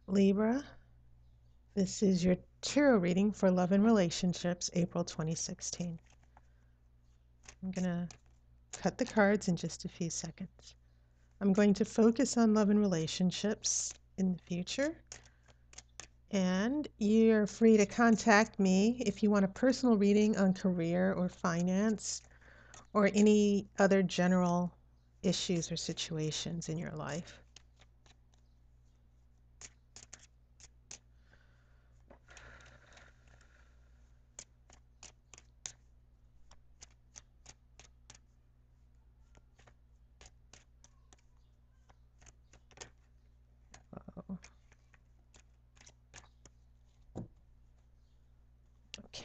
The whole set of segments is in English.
Libra, this is your tarot reading for love and relationships, April 2016. I'm going to cut the cards in just a few seconds. I'm going to focus on love and relationships in the future. And you're free to contact me if you want a personal reading on career or finance or any other general issues or situations in your life.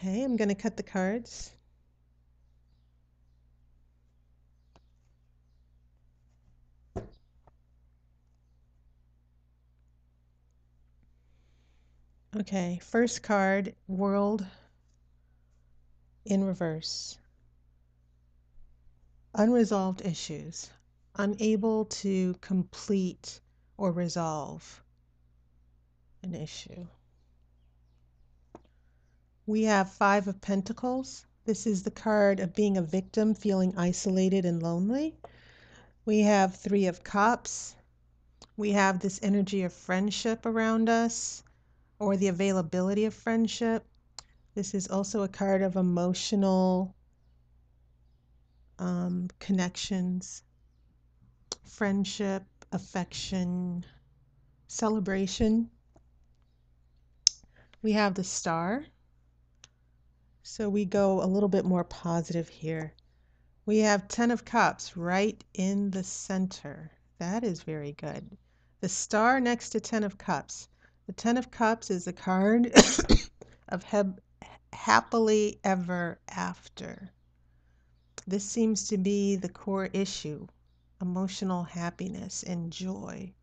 Okay, I'm going to cut the cards. Okay, first card, World in reverse. Unresolved issues, unable to complete or resolve an issue. We have Five of Pentacles. This is the card of being a victim, feeling isolated and lonely. We have Three of Cups. We have this energy of friendship around us, or the availability of friendship. This is also a card of emotional connections, friendship, affection, celebration. We have the Star. So we go a little bit more positive here. We have Ten of Cups right in the center. That is very good. The Star next to Ten of Cups. The Ten of Cups is a card of happily ever after. This seems to be the core issue, emotional happiness and joy,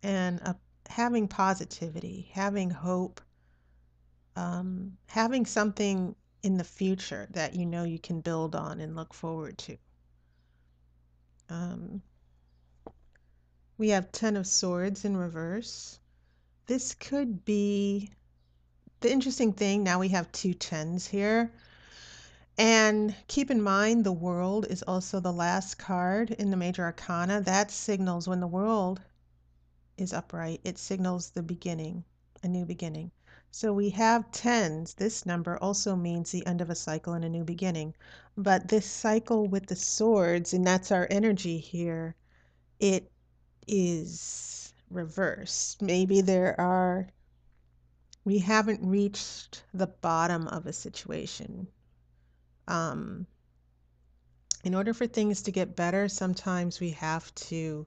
and having positivity, having hope, having something in the future that you know you can build on and look forward to. Um, we have Ten of Swords in reverse. This could be the interesting thing. Now we have two tens here. And keep in mind, the World is also the last card in the major arcana. That signals when the World is upright, it signals the beginning, a new beginning. So we have tens. This number also means the end of a cycle and a new beginning. But this cycle with the swords, and that's our energy here, it is reversed. Maybe we haven't reached the bottom of a situation. Um, in order for things to get better, sometimes we have to,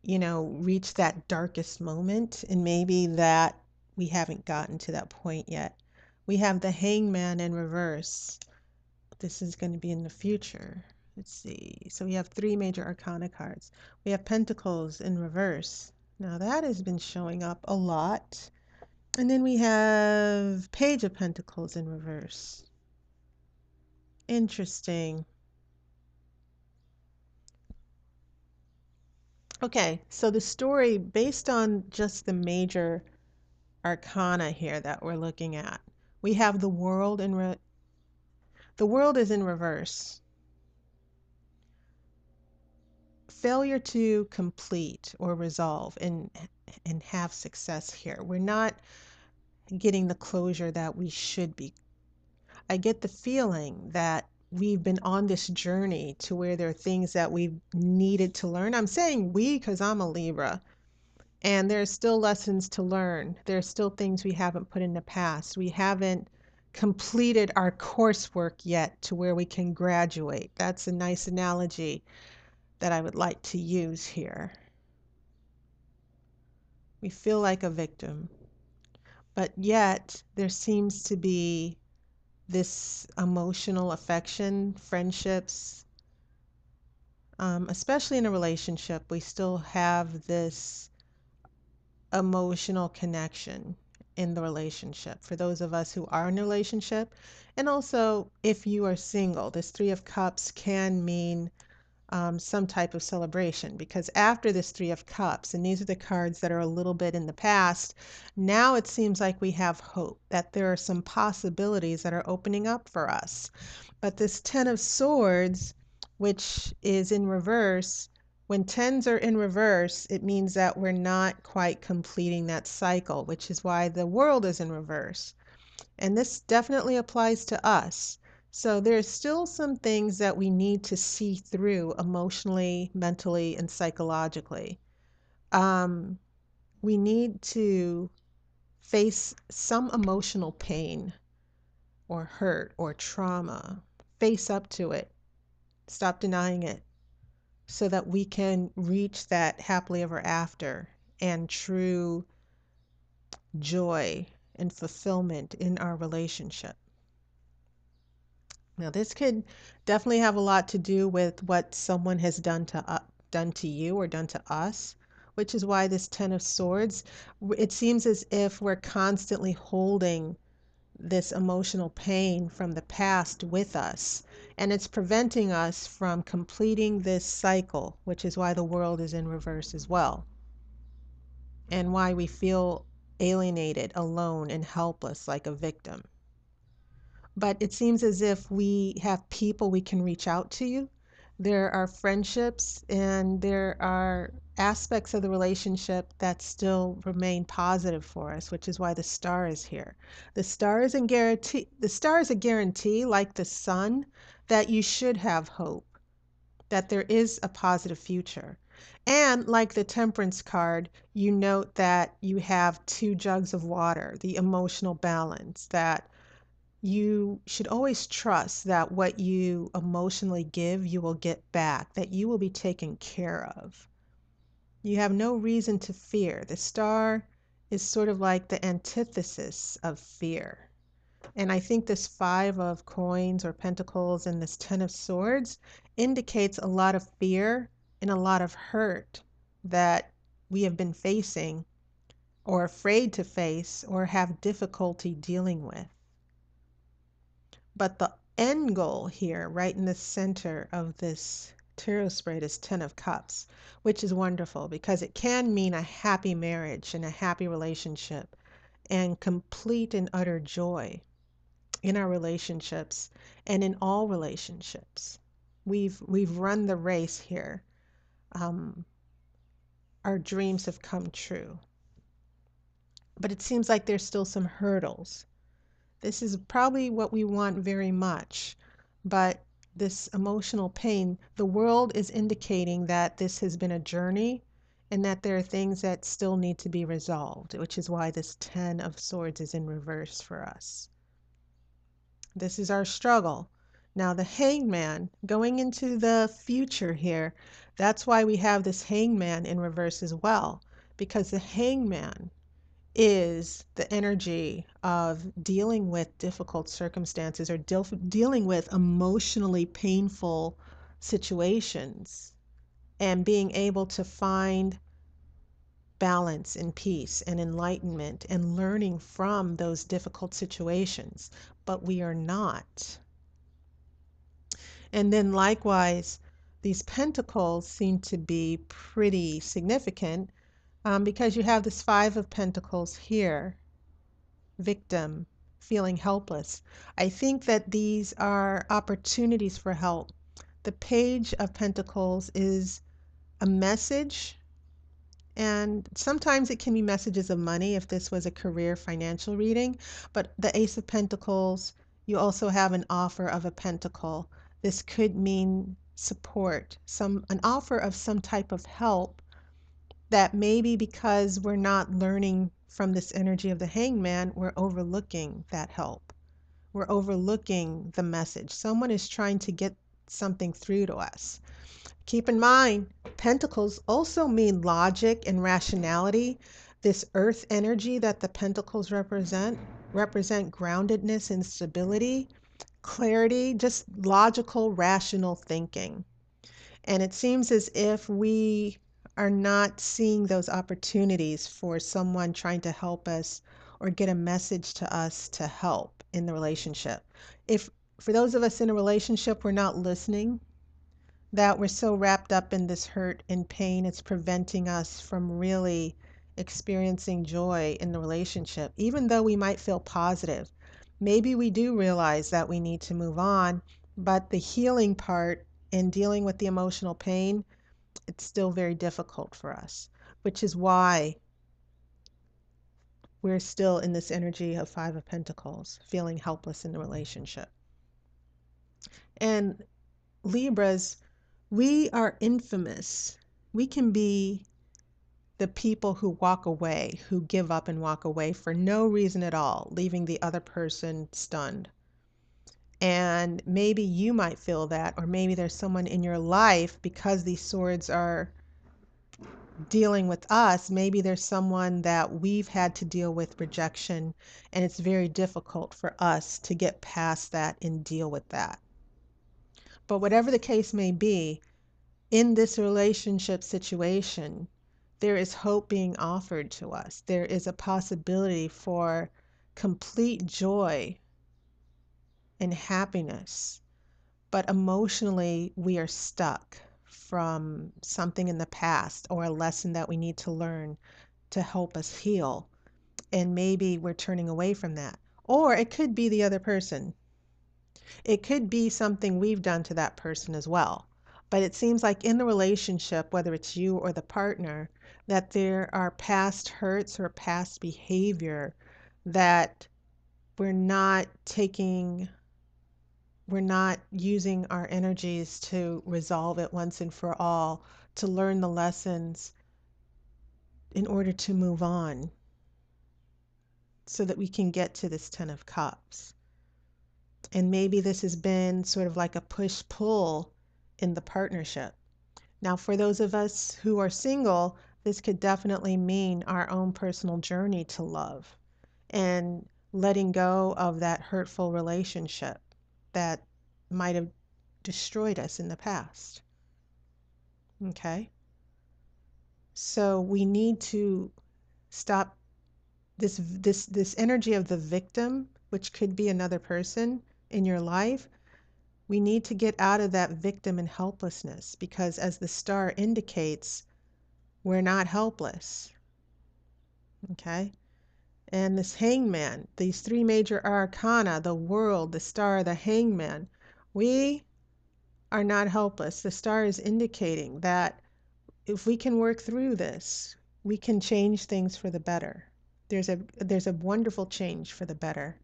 reach that darkest moment, and maybe that we haven't gotten to that point yet. We have the Hangman in reverse. This is going to be in the future. Let's see. So we have three major arcana cards. We have Pentacles in reverse. Now that has been showing up a lot. And then we have Page of Pentacles in reverse. Interesting. Okay, so the story based on just the major arcana here that we're looking at. We have the world the world is in reverse. Failure to complete or resolve and have success here. We're not getting the closure that we should be. I get the feeling that we've been on this journey to where there are things that we've needed to learn. I'm saying we because I'm a Libra. And there's still lessons to learn. There's still things we haven't put in the past. We haven't completed our coursework yet to where we can graduate. That's a nice analogy that I would like to use here. We feel like a victim, but yet there seems to be this emotional affection, friendships, especially in a relationship, we still have this emotional connection in the relationship for those of us who are in a relationship. And also, if you are single, this Three of Cups can mean some type of celebration, because after this Three of Cups, and these are the cards that are a little bit in the past, now it seems like we have hope that there are some possibilities that are opening up for us. But this Ten of Swords, which is in reverse, when tens are in reverse, it means that we're not quite completing that cycle, which is why the world is in reverse. And this definitely applies to us. So there's still some things that we need to see through emotionally, mentally, and psychologically. Um, we need to face some emotional pain or hurt or trauma, face up to it, stop denying it, so that we can reach that happily ever after and true joy and fulfillment in our relationship. Now, this could definitely have a lot to do with what someone has done to you or done to us, which is why this Ten of Swords, it seems as if we're constantly holding this emotional pain from the past with us, and it's preventing us from completing this cycle, which is why the world is in reverse as well, and why we feel alienated, alone, and helpless like a victim. But it seems as if we have people we can reach out to. There are friendships and there are aspects of the relationship that still remain positive for us, which is why the star is here. The star is a guarantee, like the sun, that you should have hope, that there is a positive future. And like the temperance card, you note that you have two jugs of water, the emotional balance, that you should always trust that what you emotionally give, you will get back, that you will be taken care of. You have no reason to fear. The star is sort of like the antithesis of fear. And I think this Five of Coins or Pentacles and this Ten of Swords indicates a lot of fear and a lot of hurt that we have been facing or afraid to face or have difficulty dealing with. But the end goal here, right in the center of this tarot spread, is Ten of Cups, which is wonderful because it can mean a happy marriage and a happy relationship and complete and utter joy in our relationships and in all relationships. We've run the race here. Um, our dreams have come true. But it seems like there's still some hurdles. This is probably what we want very much, but this emotional pain, the world is indicating that this has been a journey and that there are things that still need to be resolved, which is why this Ten of Swords is in reverse for us. This is our struggle. Now, the Hangman, going into the future here, that's why we have this Hangman in reverse as well, because the Hangman is the energy of dealing with difficult circumstances or dealing with emotionally painful situations and being able to find balance and peace and enlightenment and learning from those difficult situations. But we are not. And then likewise, these pentacles seem to be pretty significant because you have this Five of Pentacles here, victim, feeling helpless. I think that these are opportunities for help. The Page of Pentacles is a message, and sometimes it can be messages of money if this was a career financial reading. But the Ace of Pentacles, you also have an offer of a pentacle. This could mean support, an offer of some type of help that maybe because we're not learning from this energy of the Hangman, we're overlooking that help. We're overlooking the message. Someone is trying to get something through to us. Keep in mind, pentacles also mean logic and rationality. This earth energy that the pentacles represent groundedness and stability, clarity, just logical, rational thinking. And it seems as if we are not seeing those opportunities for someone trying to help us or get a message to us to help in the relationship. If for those of us in a relationship, we're not listening that we're so wrapped up in this hurt and pain, it's preventing us from really experiencing joy in the relationship. Even though we might feel positive, maybe we do realize that we need to move on, but the healing part in dealing with the emotional pain, it's still very difficult for us, which is why we're still in this energy of Five of Pentacles, feeling helpless in the relationship. And Libras, we are infamous. We can be the people who walk away, who give up and walk away for no reason at all, leaving the other person stunned. And maybe you might feel that, or maybe there's someone in your life, because these swords are dealing with us, maybe there's someone that we've had to deal with rejection, and it's very difficult for us to get past that and deal with that. But whatever the case may be, in this relationship situation, there is hope being offered to us. There is a possibility for complete joy and happiness. But emotionally, we are stuck from something in the past or a lesson that we need to learn to help us heal. And maybe we're turning away from that. Or it could be the other person. It could be something we've done to that person as well. But it seems like in the relationship, whether it's you or the partner, that there are past hurts or past behavior that we're not taking, we're not using our energies to resolve it once and for all, to learn the lessons in order to move on so that we can get to this Ten of Cups. And maybe this has been sort of like a push-pull in the partnership. Now, for those of us who are single, this could definitely mean our own personal journey to love and letting go of that hurtful relationship that might have destroyed us in the past. Okay? So we need to stop this energy of the victim, which could be another person in your life. We need to get out of that victim and helplessness, because as the star indicates, we're not helpless. Okay? And this hangman, these three major arcana, the world, the star, the hangman, we are not helpless. The star is indicating that if we can work through this, we can change things for the better. There's a wonderful change for the better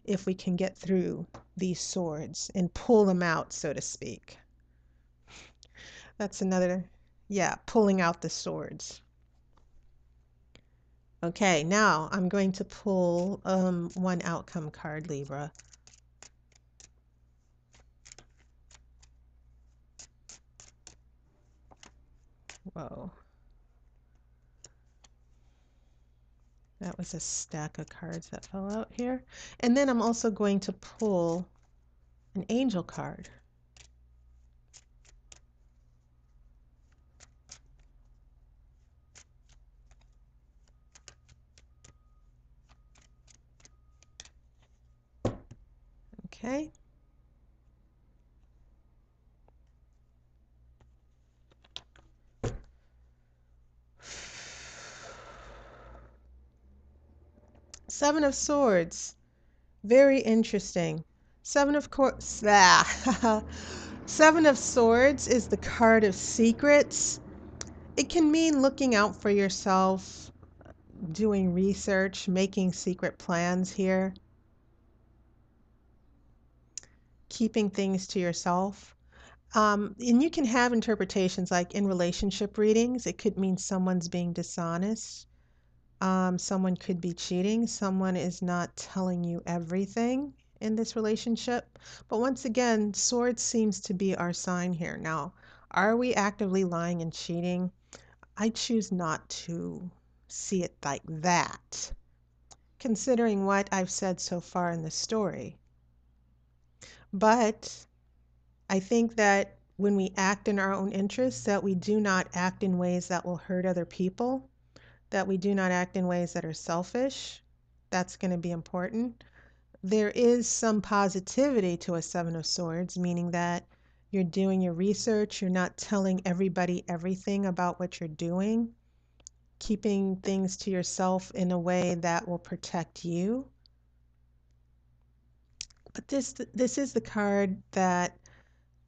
if we can get through these swords and pull them out, so to speak. That's another, yeah, pulling out the swords. Okay, now I'm going to pull one outcome card, Libra. Whoa. That was a stack of cards that fell out here. And then I'm also going to pull an angel card. Okay. Seven of Swords. Very interesting. Seven of course. Seven of Swords is the card of secrets. It can mean looking out for yourself, doing research, making secret plans here, keeping things to yourself. And you can have interpretations like in relationship readings, it could mean someone's being dishonest. Someone could be cheating. Someone is not telling you everything in this relationship. But once again, swords seems to be our sign here. Now, are we actively lying and cheating? I choose not to see it like that, considering what I've said so far in the story. But I think that when we act in our own interests, that we do not act in ways that will hurt other people, that we do not act in ways that are selfish. That's going to be important. There is some positivity to a Seven of Swords, meaning that You're doing your research. You're not telling everybody everything about what you're doing, keeping things to yourself in a way that will protect you. But this is the card that,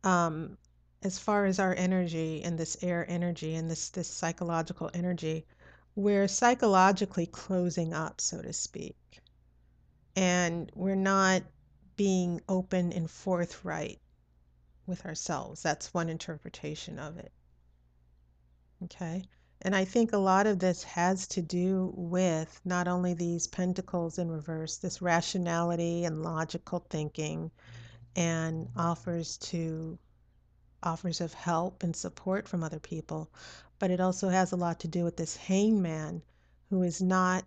um, as far as our energy and this air energy and this psychological energy, we're psychologically closing up, so to speak, and we're not being open and forthright with ourselves. That's one interpretation of it. Okay. And I think a lot of this has to do with not only these pentacles in reverse, this rationality and logical thinking and offers of help and support from other people, but it also has a lot to do with this hangman who is not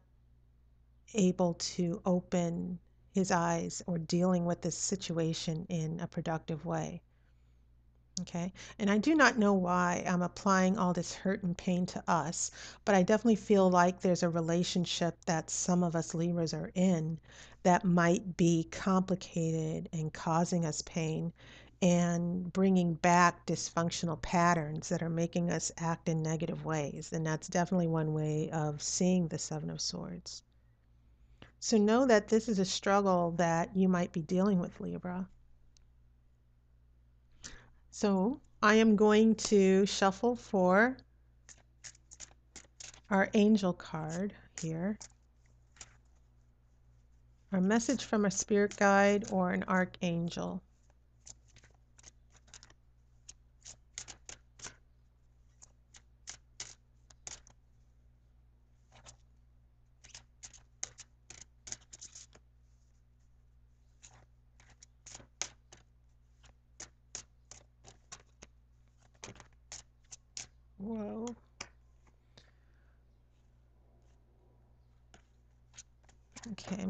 able to open his eyes or dealing with this situation in a productive way. Okay. And I do not know why I'm applying all this hurt and pain to us, but I definitely feel like there's a relationship that some of us Libras are in that might be complicated and causing us pain and bringing back dysfunctional patterns that are making us act in negative ways. And that's definitely one way of seeing the Seven of Swords. So know that this is a struggle that you might be dealing with, Libra. So I am going to shuffle for our angel card here, our message from a spirit guide or an archangel. Whoa. Okay,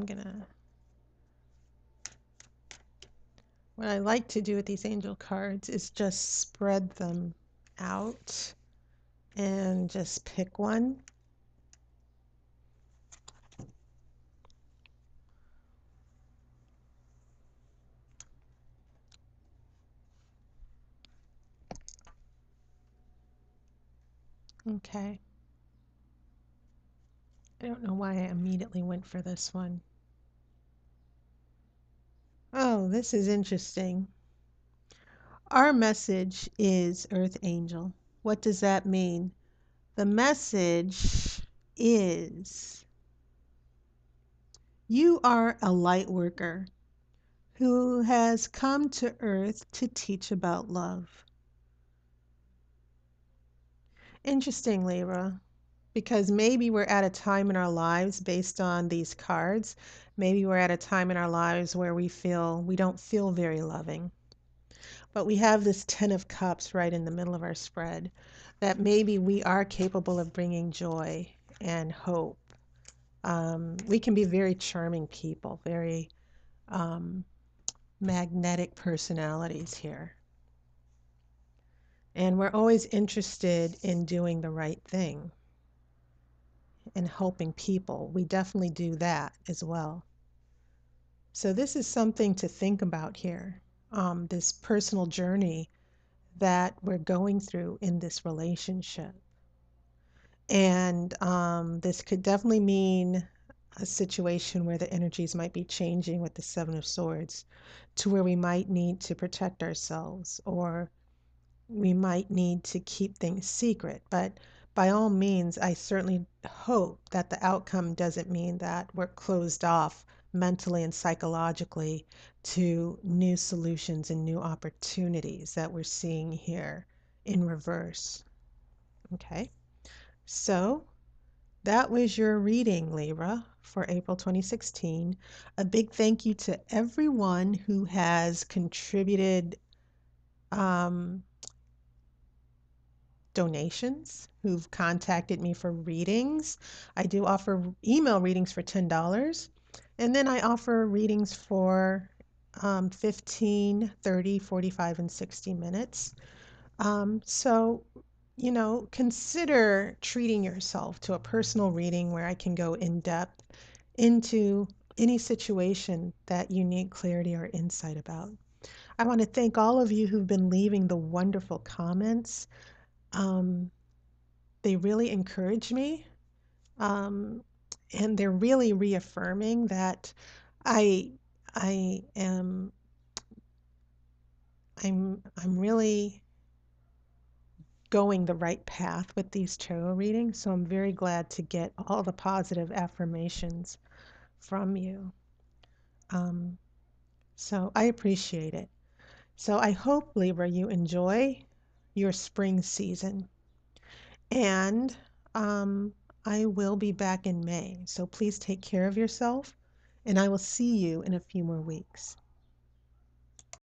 what I like to do with these angel cards is just spread them out and just pick one. Okay. I don't know why I immediately went for this one. Oh, this is interesting. Our message is Earth Angel. What does that mean? The message is you are a light worker who has come to Earth to teach about love. Interesting, Libra, because maybe we're at a time in our lives based on these cards. Maybe we're at a time in our lives where we don't feel very loving. But we have this Ten of Cups right in the middle of our spread that maybe we are capable of bringing joy and hope. We can be very charming people, very magnetic personalities here. And we're always interested in doing the right thing and helping people. We definitely do that as well. So this is something to think about here. This personal journey that we're going through in this relationship. And this could definitely mean a situation where the energies might be changing with the Seven of Swords to where we might need to protect ourselves or we might need to keep things secret. But by all means, I certainly hope that the outcome doesn't mean that we're closed off mentally and psychologically to new solutions and new opportunities that we're seeing here in reverse. Okay, so that was your reading, Libra, for April 2016. A big thank you to everyone who has contributed um, donations, who've contacted me for readings. I do offer email readings for $10, and then I offer readings for 15, 30, 45, and 60 minutes. So, consider treating yourself to a personal reading where I can go in depth into any situation that you need clarity or insight about. I want to thank all of you who've been leaving the wonderful comments. Um, they really encourage me, um, and they're really reaffirming that I I am I'm really going the right path with these tarot readings. So I'm very glad to get all the positive affirmations from you. Um, so I appreciate it. So I hope, Libra, you enjoy your spring season. And um, I will be back in May. So please take care of yourself, and I will see you in a few more weeks.